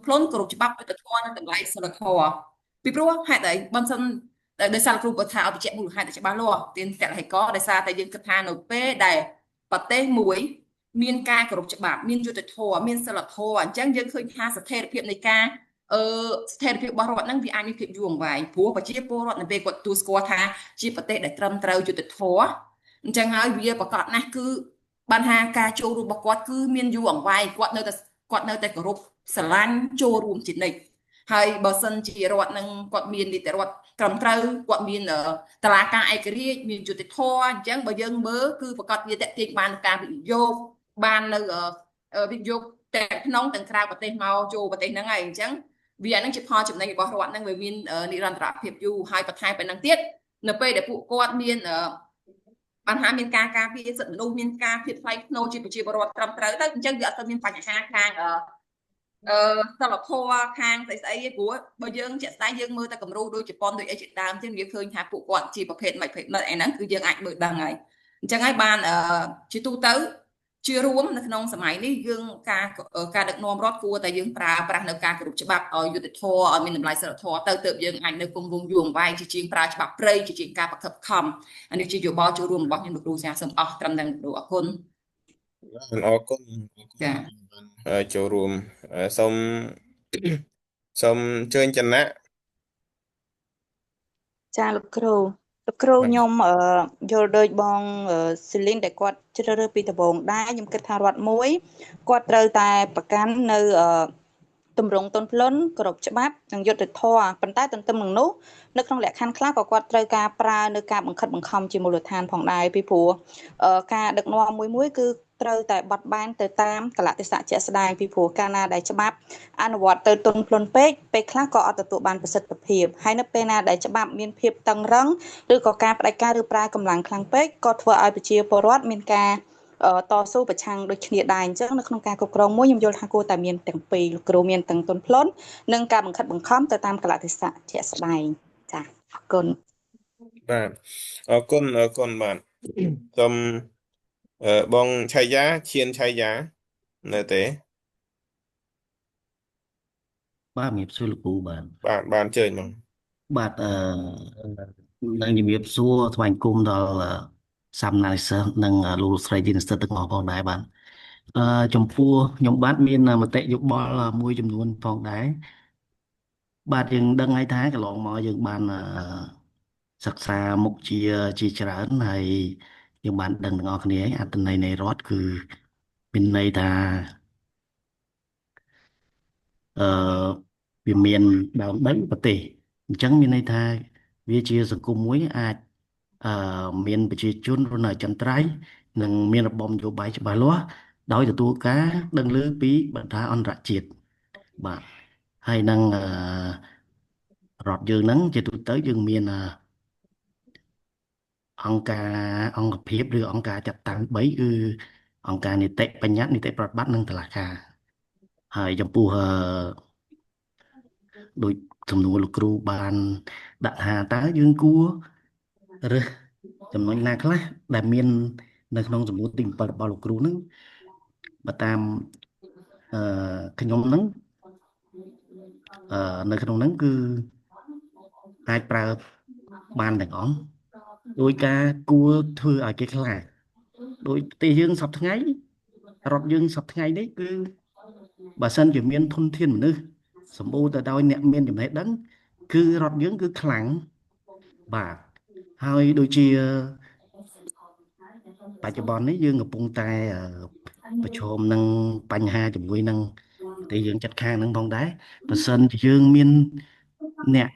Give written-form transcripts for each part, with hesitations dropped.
ផ្លន់គោរពច្បាប់យុត្តិធម៌និងតម្លៃសិលធម៌ពីព្រោះហេតុអីបើសិនដោយសារគ្រូបើថាឲ្យបញ្ជាក់មូលហេតុឲ្យច្បាស់លាស់ទានតលហេកដោយសារតែយើងគិតថានៅពេលដែលប្រទេសមួយមានការគោរពច្បាប់មានយុត្តិធម៌មានសិលធម៌អញ្ចឹងយើងឃើញថាស្ថិរភាពនៃការស្ថិរភាពរបស់រដ្ឋហ្នឹងវាអាចមានភាពយូរអង្វែងព្រោះប្រជាពលរដ្ឋនៅពេលគាត់ទទួលស្គាល់ថាជាប្រទេសដែលត្រឹមត្រូវយុត្តិធម៌អញ្ចឹងហើយវាប្រកាសណាស់គឺបានថាការចូលរួមរបស់គាត់គឺមានយូរអង្វែងគាត់នៅតែគោរពស្រឡាញ់ចូលរួមជានិច្ចហើយបើសិនជារដ្ឋនឹងគាត់មាននីតិរដ្ឋត្រឹមត្រូវគាត់មានតឡាការឯករាជ្យមានយុត្តិធម៌អញ្ចឹងបើយើងមើលគឺប្រកាសវាតេទៀងបានការវិនិយោគបាននៅវិនិយោគទាំងក្នុងទាំងក្រៅប្រទេសមកចូលប្រទេសហ្នឹងហើយអញ្ចឹងវាហ្នឹងជាផលចំណេញរបស់រដ្ឋហ្នឹងវាមាននិរន្តរភាពយូរហើយបន្ថែមពីហ្នឹងទៀតនៅពេលដែលពួកគាត់មានបានថាមានការការពារសិទ្ធិមនុស្សមានការភាពថ្លៃថ្នូរជាប្រជាពលរដ្ឋត្រឹមត្រូវទៅអញ្ចឹងវាអត់ទៅមានបញ្ហាខាងសិលធម៌ខាងស្អីទេព្រោះបើយើងជាក់ស្ដែងយើងមើលតែគំរូដូចជប៉ុនដូចអីជាដើមទៀតវាឃើញថាពួកគាត់ជាប្រភេទមិនអីហ្នឹងគឺយើងអាចមើលដឹងហើយអញ្ចឹងហើយបានជាទូទៅជារួមនៅក្នុងសម័យនេះយើងការដឹកនាំរដ្ឋគួរតែយើងប្រើប្រាស់នៅការគោរពច្បាប់ឲ្យយុត្តិធម៌ឲ្យមានតម្លៃសិលធម៌ទៅទើបយើងអាចនៅគង់វង្សយូរអង្វែងជាជាងប្រើច្បាប់ព្រៃជាជាងការប្រខិបខំអានេះជាយោបល់ចូលរួមរបស់ខ្ញុំលោកគ្រូចាសូមអស់ត្រឹមតែលោកគ្រូអរគុណអរគុណចាចូលរួមសូមសូមអញ្ជើញចំណាក់ចាលោកគ្រូខ្ញុំយល់ដូចបងស៊ីលីនដែលគាត់ជ្រើសរើសពីដំបូងដែរខ្ញុំគិតថារដ្ឋមួយគាត់ត្រូវតែប្រកាន់នៅទម្រង់ទន់ភ្លន់គោរពច្បាប់និងយុត្តិធម៌ប៉ុន្តែទន្ទឹមនឹងនោះនៅក្នុងលក្ខខណ្ឌខ្លះក៏គាត់ត្រូវការប្រើនៅការបង្ខិតបង្ខំជាមូលដ្ឋានផងដែរពីព្រោះការដឹកនាំមួយគឺត្រូវតែបត់បែនទៅតាមកលៈទេសៈជាក់ស្ដែងពីព្រោះកាលណាដែលច្បាប់អនុវត្តទៅទន់ភ្លន់ពេកពេលខ្លះក៏អត់ទទួលបានប្រសិទ្ធភាពហើយនៅពេលណាដែលច្បាប់មានភាពតឹងរ៉ឹងឬក៏ការផ្ដាច់ការឬប្រើកម្លាំងខ្លាំងពេកក៏ធ្វើឲ្យប្រជាពលរដ្ឋមានការតស៊ូប្រឆាំងដូចគ្នាដែរអញ្ចឹងនៅក្នុងការគ្រប់គ្រងមួយខ្ញុំយល់ថាគួរតែមានទាំងពីរលោកគ្រូមានទាំងទន់ភ្លន់និងការបង្ខិតបង្ខំទៅតាមកលៈទេសៈជាក់ស្ដែងចាអរគុណបាទអរគុណបាទសូមបងឆៃយ៉ាឈៀនឆៃយ៉ានៅទេបាទជំរាបសួរលោកគ្រូបាទបានអញ្ជើញមកបាទនឹងជំរាបសួរថ្វាយគុំដល់សាមណានិស្សិតនិងលោកស្រីទីនិស្សិតទាំងអស់ផងដែរបាទចំពោះខ្ញុំបាទមានមតិយោបល់មួយចំនួនផងដែរបាទយើងដឹងហើយថាកន្លងមកយើងបានសិក្សាមុខជាច្រើនហើយយើងបានដឹងទាំងអស់គ្នាអត្ថន័យនៃរដ្ឋគឺមានន័យថាវាមានដើមដីប្រទេសអញ្ចឹងមានន័យថាវាជាសង្គមមួយអាចមានប្រជាជនរស់នៅចន្ទ្រៃនិងមានរបបនយោបាយច្បាស់លាស់ដោយទទួលការដឹងឮពីបណ្ដាអន្តរជាតិបាទហើយនឹងរដ្ឋយើងហ្នឹងជាទូទៅយើងមានអង្គភាពឬអង្គការចាត់តាំង3គឺអង្គការនីតិបញ្ញត្តិនីតិប្រតិបត្តិនិងតុលាការហើយចំពោះដោយសំណួរលោកគ្រូបានដាក់ថាតើយើងគួររើសចំណុចណាខ្លះដែលមាននៅក្នុងសំណួរទី7របស់លោកគ្រូហ្នឹងបើតាមខ្ញុំហ្នឹងនៅក្នុងហ្នឹងគឺអាចប្រើបានទាំងអស់ដោយការគួរធ្វើឲ្យគេខ្លាចដោយប្រទេសយើងសពថ្ងៃរដ្ឋយើងសពថ្ងៃនេះគឺបើសិនជាមានធនធានមនុស្សសម្បូរទៅដោយអ្នកមានចំណេះដឹងគឺរដ្ឋយើងគឺខ្លាំងបាទហើយដូចជាបច្ចុប្បន្ននេះយើងកំពុងតែប្រឈមនឹងបញ្ហាជាមួយនឹងប្រទេសយើងចាត់ខាងនឹងផងដែរបើសិនជាយើងមានអ្នក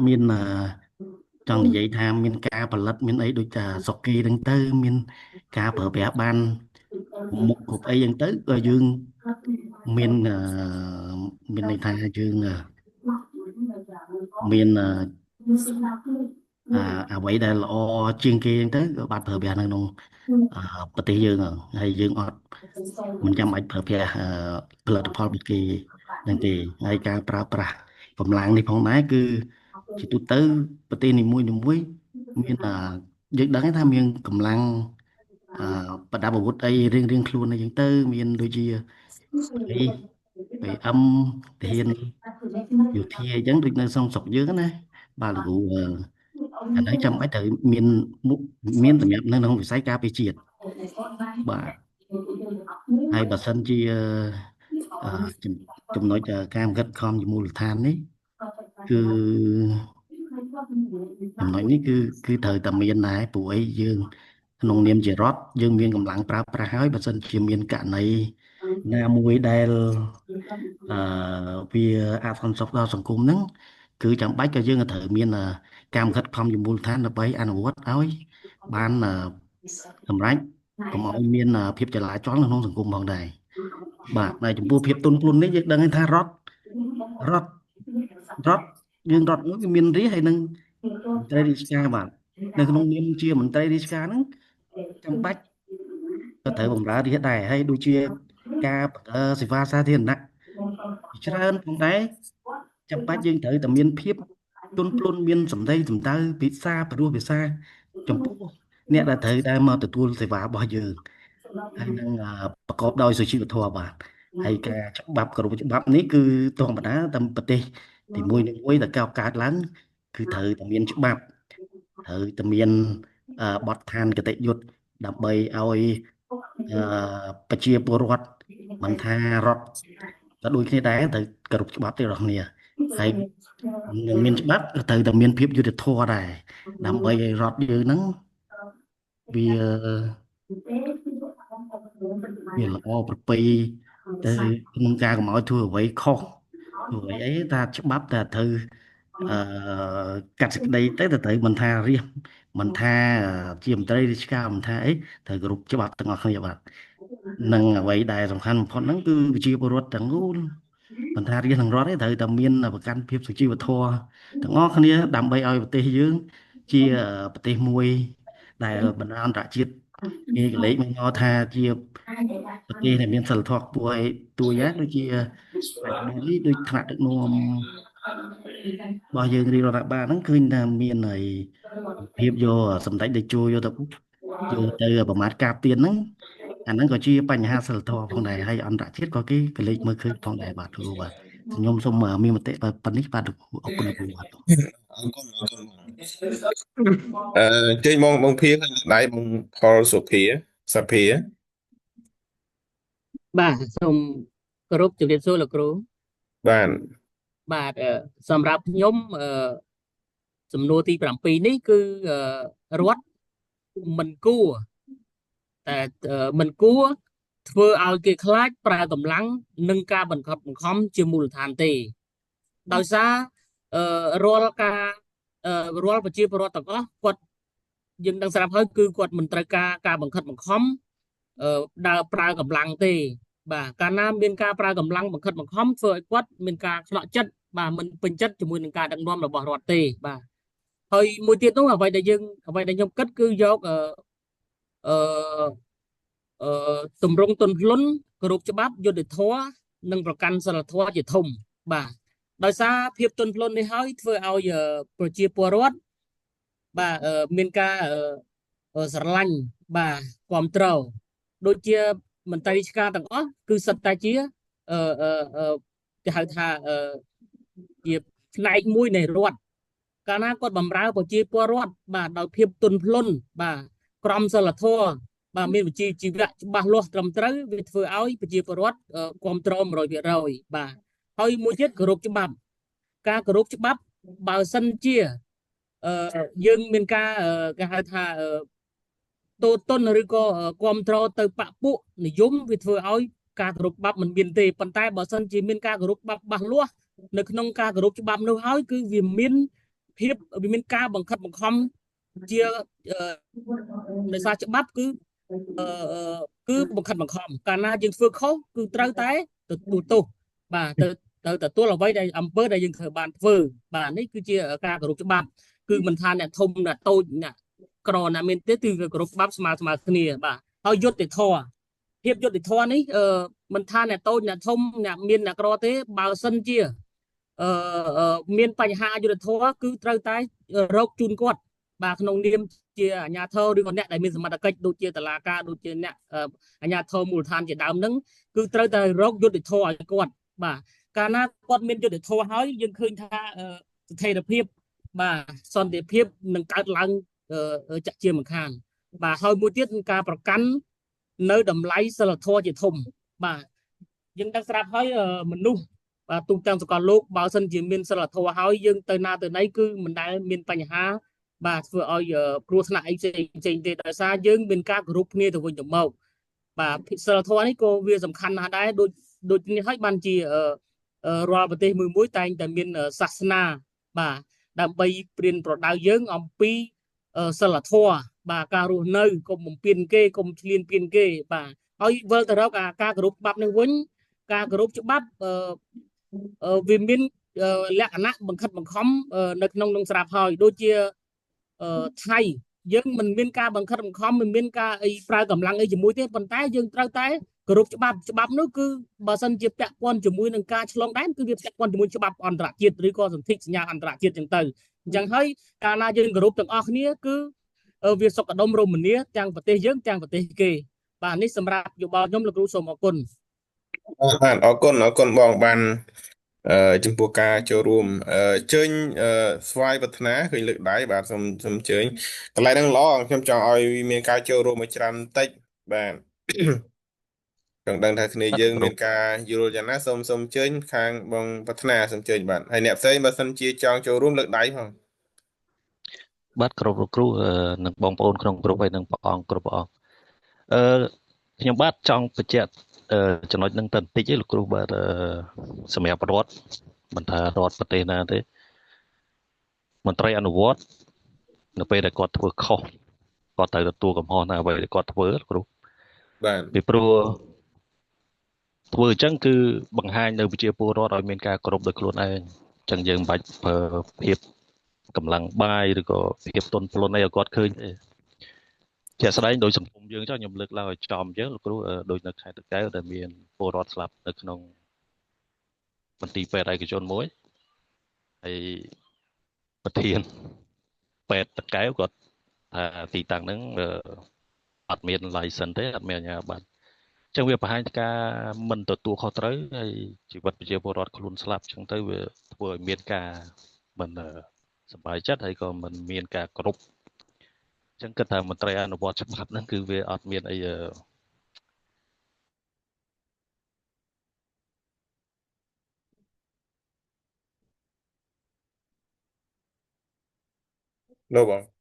មានចង់និយាយថាមានការផលិតមានអីដូចថាសុកគីហ្នឹងទៅមានការប្រើប្រាស់បានមុខគ្រប់អីហ្នឹងទៅក៏យើងមានន័យថាយើងមានអ្វីដែលល្អជាងគេហ្នឹងទៅក៏បានប្រើប្រាស់នៅក្នុងប្រទេសយើងហើយយើងអត់មិនចាំបាច់ប្រើប្រាស់ផលិតផលរបស់គេហ្នឹងទេហើយការប្រើប្រាស់កម្លាំងនេះផងដែរគឺជាទូទៅប្រទេសនីមួយមានយើងដឹងថាមានកម្លាំង បដាប់អាវុធអីរៀងខ្លួនអីចឹងទៅមានដូចជាអឹមទាហានយោធាអញ្ចឹងដូចនៅក្នុងស្រុកយើងណាបាទលោកគ្រូអាហ្នឹងចាំបាច់ត្រូវមានសម្រាប់នៅក្នុងវិស័យការពារជាតិបាទហើយបើសិនជាអឺចំណុចការបង្ខិតខំជាមូលដ្ឋាននេះគឺចំណុចនេះគឺត្រូវតែមានដែរព្រោះអីយើងក្នុងនាមជារដ្ឋយើងមានកម្លាំងប្រើប្រាស់ហើយបើសិនជាមានករណីណាមួយដែលវាអសន្តិសុខដល់សង្គមហ្នឹងគឺចាំបាច់ក៏យើងក៏ត្រូវមានការបង្ខិតខំជាមូលដ្ឋានដើម្បីអនុវត្តឲ្យបានសម្រេចកុំឲ្យមានភាពចលាចលនៅក្នុងសង្គមផងដែរបាទហើយចំពោះភាពទន់ភ្លន់នេះយើងដឹងថារដ្ឋយើងរដ្ឋមួយវាមានរាជហើយនឹងមន្ត្រីរាជការបាទនៅក្នុងនាមជាមន្ត្រីរាជការហ្នឹងចាំបាច់ក៏ត្រូវបម្រើរាជដែរហើយដូចជាការសេវាសាធារណៈច្រើនផងដែរចាំបាច់យើងត្រូវតែមានភាពទន់ភ្លន់មានសម្ដីសម្ដៅភាសាព្រោះភាសាចំពោះអ្នកដែលត្រូវតែមកទទួលសេវារបស់យើងហើយនឹងប្រកបដោយសុជីវធម៌បាទហើយការច្បាប់គោរពច្បាប់នេះគឺធម្មតាតាមប្រទេសទីមួយដែលកើតឡើងគឺត្រូវតែមានច្បាប់ត្រូវតែមានបទដ្ឋានគតិយុត្តដើម្បីឲ្យប្រជាពលរដ្ឋមិនថារដ្ឋក៏ដូចគ្នាដែរត្រូវគោរពច្បាប់ទាំងអស់គ្នាហើយនឹងមានច្បាប់ក៏ត្រូវតែមានភាពយុត្តិធម៌ដែរដើម្បីឲ្យរដ្ឋយើងហ្នឹងវាល្អប្រពៃទៅក្នុងការកុំឲ្យធ្វើអ្វីខុសធ្វើអ្វីអីថាច្បាប់តែត្រូវកាត់សេចក្តីទៅត្រូវមិនថារាជមិនថាជាមន្ត្រីរាជការមិនថាអីត្រូវគោរពច្បាប់ទាំងអស់គ្នាបាទនឹងអ្វីដែលសំខាន់បំផុតហ្នឹងគឺប្រជាពលរដ្ឋទាំងមូលមិនថារាជនឹងរដ្ឋទេត្រូវតែមានប្រកាន់ភាពសុជីវធម៌ទាំងអស់គ្នាដើម្បីឲ្យប្រទេសយើងជាប្រទេសមួយដែលបណ្ដាអន្តរជាតិគេកលេចមកថាជាប្រទេសដែលមានសិលធម៌ខ្ពស់ឯតួយ៉ាងដូចជាបច្ចុប្បន្ននេះដូចថ្នាក់ដឹកនាំរបស់យើងរាជរដ្ឋាភិបាលហ្នឹងឃើញថាមានហើយភាពយកសម្ដេចតេជោយកទៅប្រមាថការពារហ្នឹងអាហ្នឹងក៏ជាបញ្ហាសិលធម៌ផងដែរហើយអន្តរជាតិក៏គេកលេចមើលឃើញផងដែរបាទគ្រូបាទខ្ញុំសូមមានមតិប៉ុណ្នេះបាទលោកគ្រូអរគុណលោកគ្រូបាទអរគុណចេញបងភាខាងដៃបងផលសុភាសភាបាទសូមគោរពជំរាបសួរលោកគ្រូបាទសម្រាប់ខ្ញុំសំណួរទី7នេះគឺរដ្ឋមិនគួរតែមិនគួរធ្វើឲ្យគេខ្លាចប្រើកម្លាំងនិងការបង្ខិតបង្ខំជាមូលដ្ឋានទេដោយសាររាល់ប្រជាពលរដ្ឋទាំងអស់គាត់យើងដឹងស្រាប់ហើយគឺគាត់មិនត្រូវការបង្ខិតបង្ខំដើរប្រើកម្លាំងទេបាទកាលណាមានការប្រើកម្លាំងបង្ខិតបង្ខំធ្វើឲ្យគាត់មានការខ្លាចចិត្តបាទមិនពេញចិត្តជាមួយនឹងការដឹកនាំរបស់រដ្ឋទេបាទហើយមួយទៀតនោះអ្វីដែលខ្ញុំគិតគឺយកទម្រង់ទន់ភ្លន់គោរពច្បាប់យុត្តិធម៌និងប្រកាន់សីលធម៌ជាធំបាទដោយសារភាពទន់ភ្លន់នេះហើយធ្វើឲ្យប្រជាពលរដ្ឋបាទមានការស្រឡាញ់បាទគ្រប់គ្រងដូចជាមន្ត្រីរាជការទាំងអស់គឺសិតតែជាគេហៅថាជាផ្នែកមួយនៃរដ្ឋកាលណាគាត់បម្រើប្រជាពលរដ្ឋបាទដោយភាពទន់ភ្លន់បាទក្រមសីលធម៌បាទមានវិជ្ជាជីវៈច្បាស់លាស់ត្រឹមត្រូវវាធ្វើឲ្យប្រជាពលរដ្ឋគ្រប់គ្រង 100% បាទហើយមួយទៀតគោរពច្បាប់ការគោរពច្បាប់បើសិនជាយើងមានការគេហៅថាតូតនឬក៏គ្រប់គ្រងទៅបពពួកនិយមវាធ្វើឲ្យការគោរពច្បាប់មិនមានទេប៉ុន្តែបើសិនជាមានការគោរពច្បាប់ច្បាស់លាស់នៅក្នុងការគោរពច្បាប់នោះហើយគឺវាមានការបង្ខិតបង្ខំជាដោយសារច្បាប់គឺបង្ខិតបង្ខំកាលណាយើងធ្វើខុសគឺត្រូវតែទទួលទោសបាទត្រូវទទួលអ្វីដែលអំពើដែលយើងត្រូវបានធ្វើបាទនេះគឺជាការគោរពច្បាប់គឺមិនថាអ្នកធំអ្នកតូចអ្នកក្រណាមានទេគឺគោរពច្បាប់ស្មើគ្នាបាទហើយយុត្តិធម៌ភាពយុត្តិធម៌នេះមិនថាអ្នកតូចអ្នកធំអ្នកមានអ្នកក្រទេបើសិនជាមានបញ្ហាយុត្តិធម៌គឺត្រូវតែរកជូនគាត់ បាទក្នុងនាមជាអាជ្ញាធរឬក៏អ្នកដែលមានសមត្ថកិច្ចដូចជាតុលាការដូចជាអ្នកអាជ្ញាធរមូលដ្ឋានជាដើមហ្នឹងគឺត្រូវតែរកយុត្តិធម៌ឲ្យគាត់បាទកាលណាគាត់មានយុត្តិធម៌ហើយយើងឃើញថាស្ថិរភាពបាទសន្តិភាពនឹងកើតឡើងចាក់ជាមិនខានបាទហើយមួយទៀតការប្រកាន់នៅតម្លៃសិលធម៌ជាធំបាទយើងដឹងស្រាប់ហើយមនុស្សបាទទូទាំងសកលលោកបើសិនជាមានសិលធម៌ហើយយើងទៅណាទៅណីគឺមិនដែលមានបញ្ហាបាទធ្វើឲ្យគ្រោះថ្នាក់អីផ្សេងទេដោយសារយើងមានការគោរពគ្នាទៅវិញទៅមកបាទសិលធម៌នេះក៏វាសំខាន់ណាស់ដែរដូចនេះហើយបានជារាល់ប្រទេសមួយតែងតែមានសាសនាបាទដើម្បីព្រៀនប្រដៅយើងអំពីសិលធម៌បាទការរស់នៅកុំបំពេញគេកុំឈ្លានពានគេបាទហើយវិលទៅរកការគោរពច្បាប់នឹងវិញការគោរពច្បាប់វាមានលក្ខណៈបង្ខិតបង្ខំនៅក្នុងនឹងស្រាប់ហើយដូចជាថៃយើងមិនមានការបង្ខិតបង្ខំមិនមានការអីប្រើកម្លាំងអីជាមួយទេប៉ុន្តែយើងត្រូវតែគោរពច្បាប់នោះគឺបើសិនជាពាក់ព័ន្ធជាមួយនឹងការឆ្លងដែនគឺវាពាក់ព័ន្ធជាមួយច្បាប់អន្តរជាតិឬក៏សន្ធិសញ្ញាអន្តរជាតិចឹងទៅអញ្ចឹងហើយកាលណាយើងគោរពទាំងអស់គ្នាគឺវាសុខដុមរមនាទាំងប្រទេសយើងទាំងប្រទេសគេបាទនេះសម្រាប់យោបល់ខ្ញុំលោកគ្រូសូមអរគុណ បាទអរគុណបងបានចំពោះការចូលរួមជើញស្វាយវឌ្ឍនាឃើញលើកដៃបាទសូមជើញកន្លែងហ្នឹងល្អខ្ញុំចង់ឲ្យមានការចូលរួមឲ្យច្រើនបន្តិចបាទ ចង់ដឹងថាគ្នា បាទ យើង គ្រូ មានការយល់យ៉ាងណាសូមជើញខាងបងវឌ្ឍនាសូមជើញបាទហើយអ្នកផ្សេងបើសិនជាចង់ចូលរួមលើកដៃផង បាទគ្រប់លោកគ្រូនិងបងប្អូនក្នុងគ្រប់ហើយនិងព្រះអង្គគ្រប់ព្រះអង្គខ្ញុំបាទចង់បញ្ជាក់ចំណុចហ្នឹងទៅបន្តិចទេលោកគ្រូបាទសម្រាប់រដ្ឋមិនថារដ្ឋប្រទេសណាទេមន្ត្រីអនុវត្តនៅពេលដែលគាត់ធ្វើខុសគាត់ត្រូវទទួលកំហុសនៅអ្វីដែលគាត់ធ្វើលោកគ្រូ បាទ ពីព្រោះធ្វើអញ្ចឹងគឺបង្ហាញនៅប្រជាពលរដ្ឋឲ្យមានការគោរពដោយខ្លួនឯងអញ្ចឹងយើងមិនបាច់ប្រើភាពកម្លាំងបាយឬក៏ភាពទន់ភ្លន់អីឲ្យគាត់ឃើញទេជាក់ស្ដែងដោយសង្គមយើងចុះខ្ញុំលើកឡើងឲ្យចំអញ្ចឹងលោកគ្រូដោយនៅខេត្តតាកែវដែលមានពលរដ្ឋស្លាប់នៅក្នុងមន្ទីរពេទ្យឯកជនមួយហើយប្រធានពេទ្យតាកែវគាត់ថាទីតាំងហ្នឹងអត់មាន license ទេអត់មានអាជ្ញាប័ណ្ណ ចឹងវាបង្ហាញពីការមិនទទួលខុសត្រូវហើយជីវិតប្រជាពលរដ្ឋខ្លួនស្លាប់ចឹងទៅវាធ្វើឲ្យមានការមិនសប្បាយចិត្តហើយក៏មិនមានការគោរពចឹងគិតថាមន្ត្រីអនុវត្តច្បាប់ហ្នឹងគឺវាអត់មានអីលោកបង